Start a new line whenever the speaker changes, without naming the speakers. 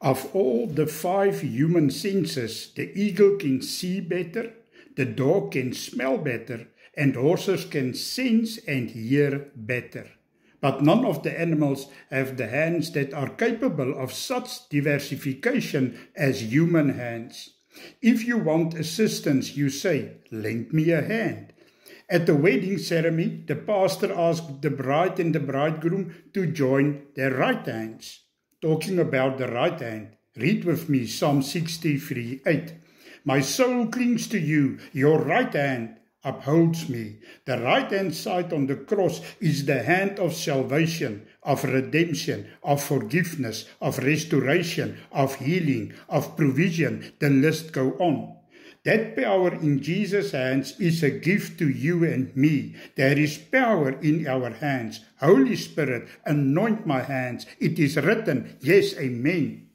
Of all the 5 human senses, the eagle can see better, the dog can smell better, and horses can sense and hear better. But none of the animals have the hands that are capable of such diversification as human hands. If you want assistance, you say, "Lend me a hand." At the wedding ceremony, the pastor asked the bride and the bridegroom to join their right hands. Talking about the right hand, read with me Psalm 63:8. My soul clings to you, your right hand upholds me. The right hand side on the cross is the hand of salvation, of redemption, of forgiveness, of restoration, of healing, of provision. The list goes on. That power in Jesus' hands is a gift to you and me. There is power in our hands. Holy Spirit, anoint my hands. It is written, yes, amen.